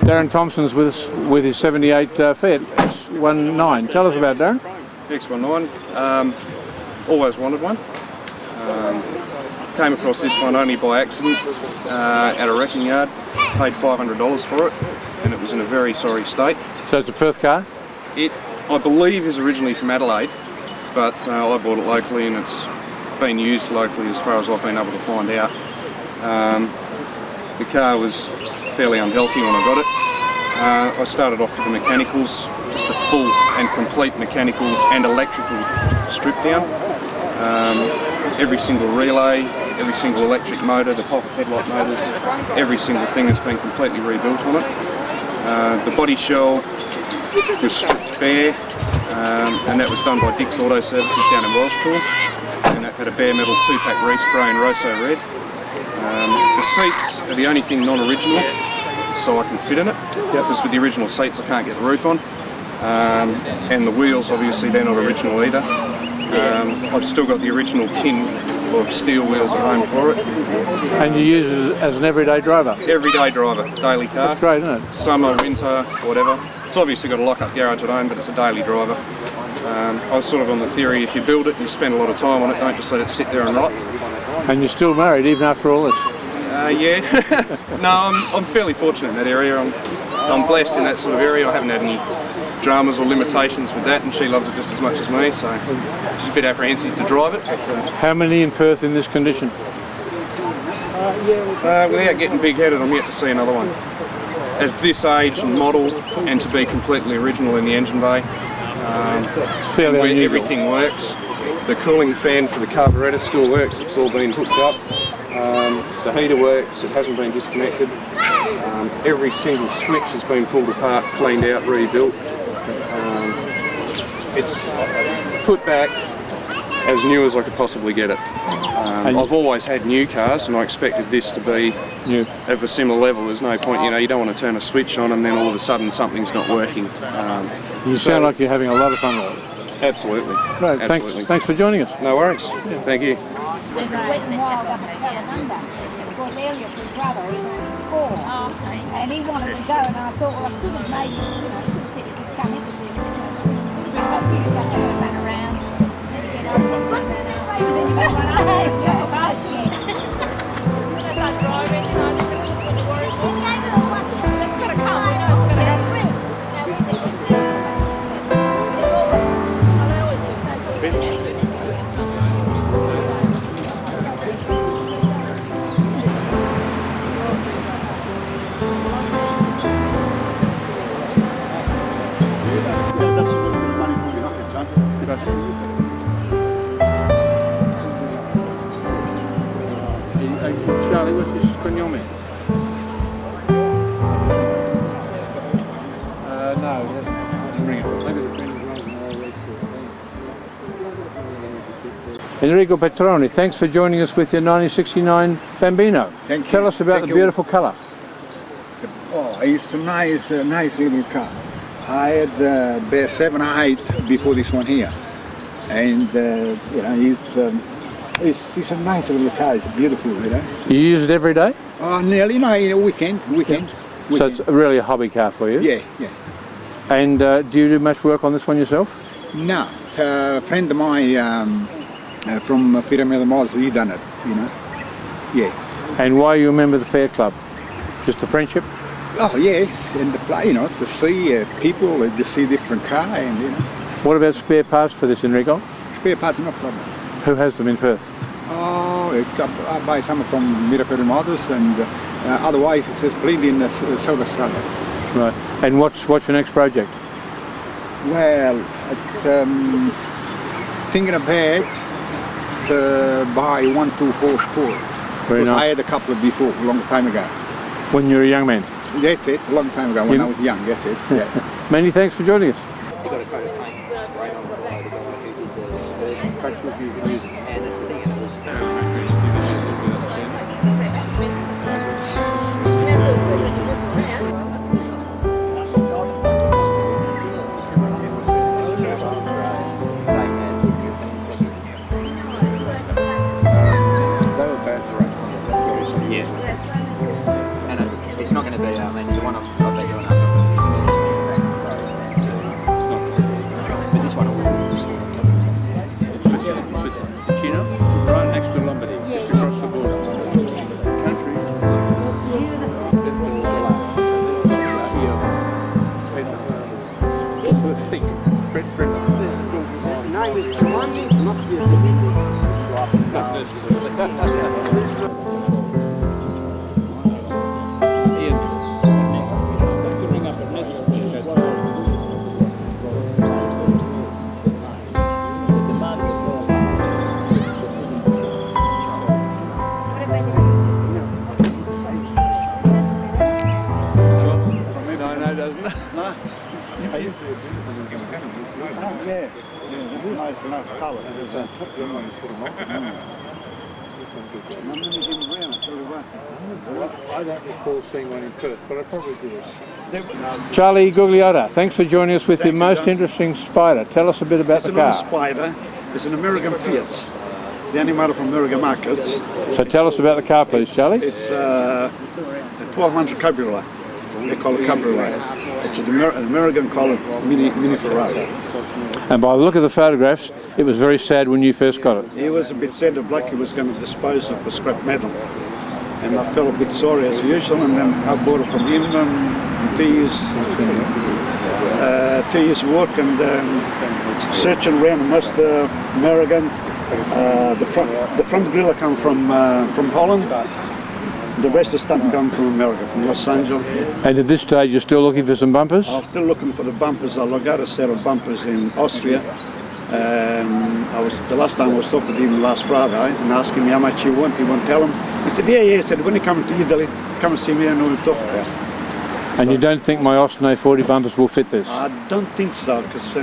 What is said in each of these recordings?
Darren Thompson's with us with his 78 Fiat X19. Tell us about Darren. X19. Always wanted one. Came across this one only by accident at a wrecking yard. Paid $500 for it, and it was in a very sorry state. So it's a Perth car? It, I believe, is originally from Adelaide, but I bought it locally, and it's been used locally as far as I've been able to find out. The car was fairly unhealthy when I got it. I started off with the mechanicals, just a full and complete mechanical and electrical strip down. Every single relay, every single electric motor, the pocket headlight motors, every single thing has been completely rebuilt on it. The body shell was stripped bare, and that was done by Dick's Auto Services down in Welshpool, and that had a bare metal 2-pack respray in Rosso Red. The seats are the only thing non-original, so I can fit in it, because with the original seats I can't get the roof on. And the wheels, obviously, they're not original either. I've still got the original tin or steel wheels at home for it. And you use it as an everyday driver? Everyday driver, daily car. That's great, isn't it? Summer, winter, whatever. It's obviously got a lock-up garage at home, but it's a daily driver. I was sort of on the theory, if you build it and you spend a lot of time on it, don't just let it sit there and rot. And you're still married even after all this? Yeah. No, I'm fairly fortunate in that area. I'm blessed in that sort of area. I haven't had any dramas or limitations with that, and she loves it just as much as me, so she's a bit apprehensive to drive it. But, how many in Perth in this condition? Without getting big-headed, I'm yet to see another one. At this age and model, and to be completely original in the engine bay, fairly where unusual. everything works. The cooling fan for the carburettor still works, it's all been hooked up. The heater works, it hasn't been disconnected. Every single switch has been pulled apart, cleaned out, rebuilt. It's put back as new as I could possibly get it. I've always had new cars, and I expected this to be new of a similar level. There's no point, you don't want to turn a switch on and then all of a sudden something's not working. You sound like you're having a lot of fun with it. Absolutely. Right, absolutely. Thanks for joining us. No worries. Yeah. Thank you. There's a witness down because Elliot, his brother, he was 4, and he wanted to go, and I thought, well, I could have made the city to come into this, you don't run around, and you get over and then you go run up. That's not driving, this is what it works. That's got to come, it's got to go. Charlie, what's this cognome? No, he hasn't ring it. Maybe the friend is Enrico Petroni, thanks for joining us with your 1969 Bambino. Thank you. Tell us about the beautiful colour. Oh, it's a nice little car. I had the 7 or 8 before this one here, and it's a nice little car. It's beautiful, You use it every day? Nearly, no, in a weekend. So it's really a hobby car for you? Yeah. And do you do much work on this one yourself? No, it's a friend of mine from Fiat Lancia. He done it, Yeah. And why are you a member of the Fair Club? Just a friendship? Oh yes, and to see people, to see different car, and What about spare parts for this, Enrico? spare parts, no problem. Who has them in Perth? Oh, I buy some from Fiat Motors, and otherwise it's split in South Australia. Right. And what's your next project? Well, thinking about to buy 124 Sport. Very nice. I had a couple before, a long time ago. When you were a young man? That's it, a long time ago when I was young, that's it. Yeah. Many thanks for joining us. not going to be, I mean, the one I'll be doing after this is but this one will Chino, right next to Lombardy, just across the border. Country. Also thick. The name is Giovanni, must be a nice colour. I don't recall seeing one in Perth, but I probably did. Charlie Gugliotta, thanks for joining us with your most interesting Spider. Tell us a bit about the car. It's not a Spider, it's an American Fiat. The only model from American markets. So tell us about the car, please, Charlie. It's a 1200 Cabriolet. They call it Cabriolet. It's an American call it mini Ferrari. And by the look of the photographs, it was very sad when you first got it. He was a bit sad that Blackie was going to dispose of for scrap metal. And I felt a bit sorry as usual, and then I bought it from him, and 2 years work and searching around most American. The front grille come from Holland. The rest of the stuff come from America, from Los Angeles. And at this stage, you're still looking for some bumpers? I'm still looking for the bumpers. I got a set of bumpers in Austria. The last time I was talking to him last Friday and asking me how much you want. He won't tell him. He said, yeah. He said, when you come to Italy, come and see me and we'll talk about it. And you don't think my Austin 40 bumpers will fit this? I don't think so, because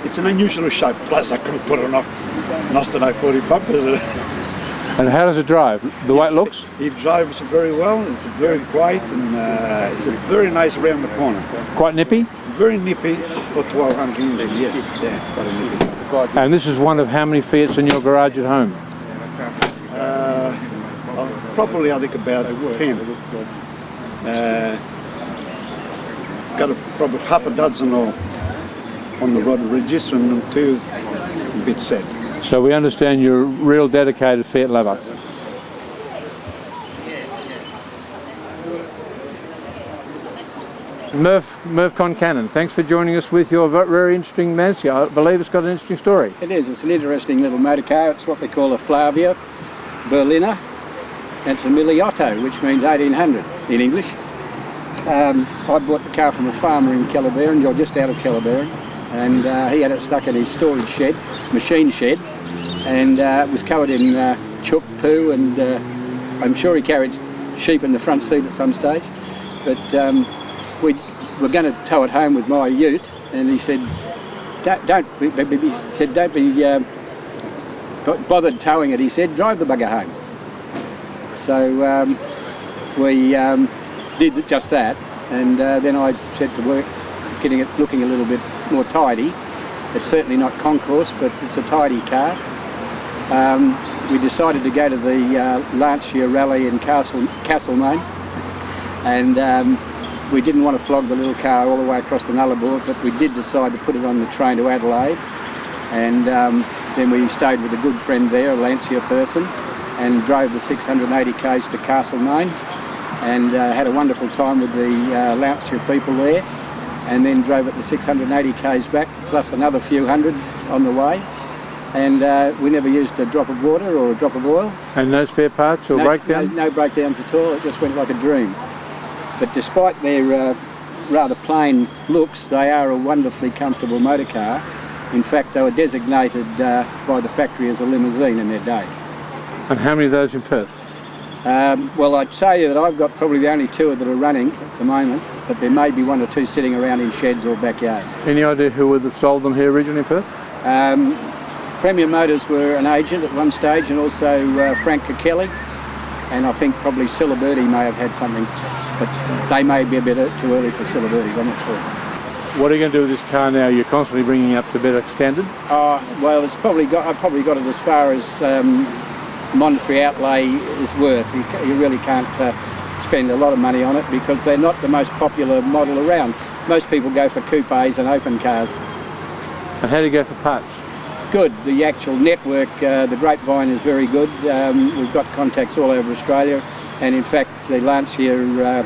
it's an unusual shape. Plus, I couldn't put on an Austin 40 bumpers. And how does it drive? The way it looks? It drives very well. It's very quiet and it's a very nice round the corner. Quite nippy? Very nippy for 1200 engine, yes. Yeah, quite a nippy. And this is one of how many Fiats in your garage at home? Probably, I think, about 10. Got probably half a dozen on the road registering them, 2 a bit sad. So we understand you're a real dedicated Fiat lover. Merv Concannon, thanks for joining us with your very interesting Lancia. I believe it's got an interesting story. It is. It's an interesting little motor car. It's what they call a Flavia Berliner. It's a Miliotto, which means 1800 in English. I bought the car from a farmer in Kellerberrin, or just out of Kellerberrin, and he had it stuck in his storage shed, machine shed, and it was covered in chook, poo, and I'm sure he carried sheep in the front seat at some stage. But we were going to tow it home with my ute, and he said, "Don't be bothered towing it." He said, "Drive the bugger home." So we did just that, and then I set to work getting it looking a little bit more tidy. It's certainly not concourse, but it's a tidy car. We decided to go to the Lancia rally in Castlemaine, and we didn't want to flog the little car all the way across the Nullarbor, but we did decide to put it on the train to Adelaide, and then we stayed with a good friend there, a Lancia person, and drove the 680 k's to Castlemaine, and had a wonderful time with the Lancia people there, and then drove it the 680 k's back, plus another few hundred on the way, and we never used a drop of water or a drop of oil. And no spare parts or breakdowns? No breakdowns at all. It just went like a dream. But despite their rather plain looks, they are a wonderfully comfortable motor car. In fact, they were designated by the factory as a limousine in their day. And how many of those in Perth? Well, I'd say that I've got probably the only 2 that are running at the moment, but there may be 1 or 2 sitting around in sheds or backyards. Any idea who would have sold them here originally in Perth? Premier Motors were an agent at one stage, and also Frank Kelly, and I think probably Ciliberti may have had something, but they may be a bit too early for Cilibertis, I'm not sure. What are you going to do with this car now? You're constantly bringing it up to better standard? Well, I've probably got it as far as monetary outlay is worth. You really can't spend a lot of money on it because they're not the most popular model around. Most people go for coupes and open cars. And how do you go for parts? Good. The actual network, the Grapevine is very good. We've got contacts all over Australia, and in fact the Lancia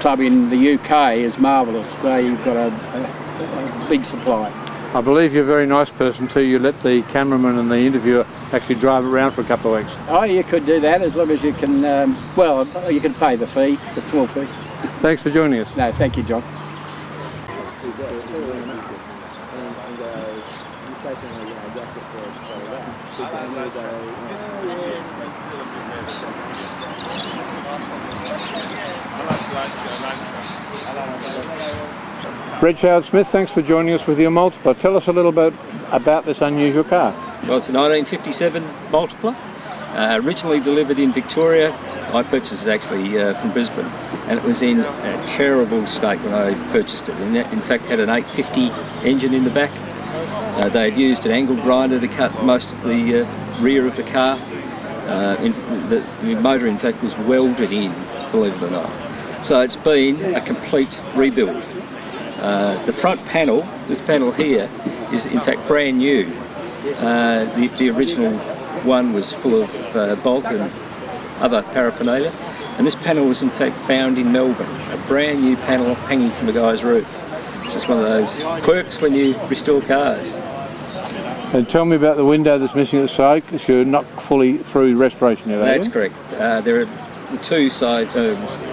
club in the UK is marvellous. They've got a big supply. I believe you're a very nice person too. You let the cameraman and the interviewer actually drive around for a couple of weeks. Oh, you could do that as long as you can, well, you can pay the fee, the small fee. Thanks for joining us. No, thank you, John. Reg Howard Smith, thanks for joining us with your multipler. Tell us a little bit about this unusual car. Well, it's a 1957 multipler, originally delivered in Victoria. I purchased it actually from Brisbane, and it was in a terrible state when I purchased it. In fact, had an 850 engine in the back. They had used an angle grinder to cut most of the rear of the car. The motor, in fact, was welded in, believe it or not. So it's been a complete rebuild. The front panel, this panel here, is in fact brand new. The original one was full of bulk and other paraphernalia, and this panel was in fact found in Melbourne, a brand new panel hanging from the guy's roof. It's just one of those quirks when you restore cars. And tell me about the window that's missing at the side, because you're not fully through restoration yet, That's correct. There are the two side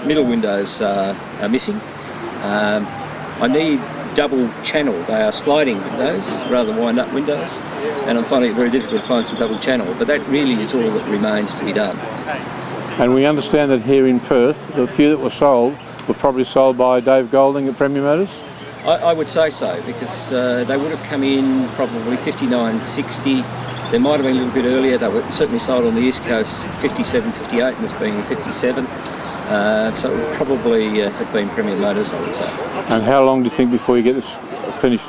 middle windows are missing. I need double channel. They are sliding windows rather than wind up windows, and I'm finding it very difficult to find some double channel, but that really is all that remains to be done. And we understand that here in Perth, the few that were sold were probably sold by Dave Golding at Premier Motors? I would say so, because they would have come in probably 59, 60. There might have been a little bit earlier. They were certainly sold on the East Coast 57, 58, and this being 57. So it would probably have been Premier Motors, I would say. And how long do you think before you get this finished?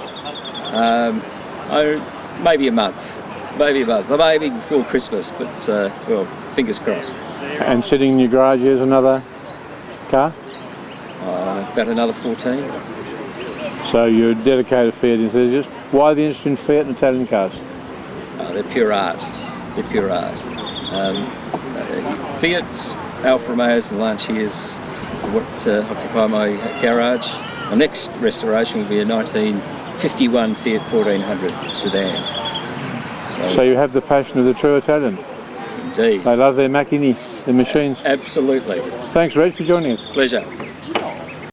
Maybe a month. Maybe before Christmas, but well, fingers crossed. And sitting in your garage here's another car? About another 14. So you're a dedicated Fiat enthusiast. Why the interest in Fiat and Italian cars? They're pure art. They're pure art. Fiat's, Alfa Romeos and Lancias are what occupy my garage. My next restoration will be a 1951 Fiat 1400 sedan. So you have the passion of the true Italian. Indeed. They love their macchini, their machines. Absolutely. Thanks, Reg, for joining us. Pleasure.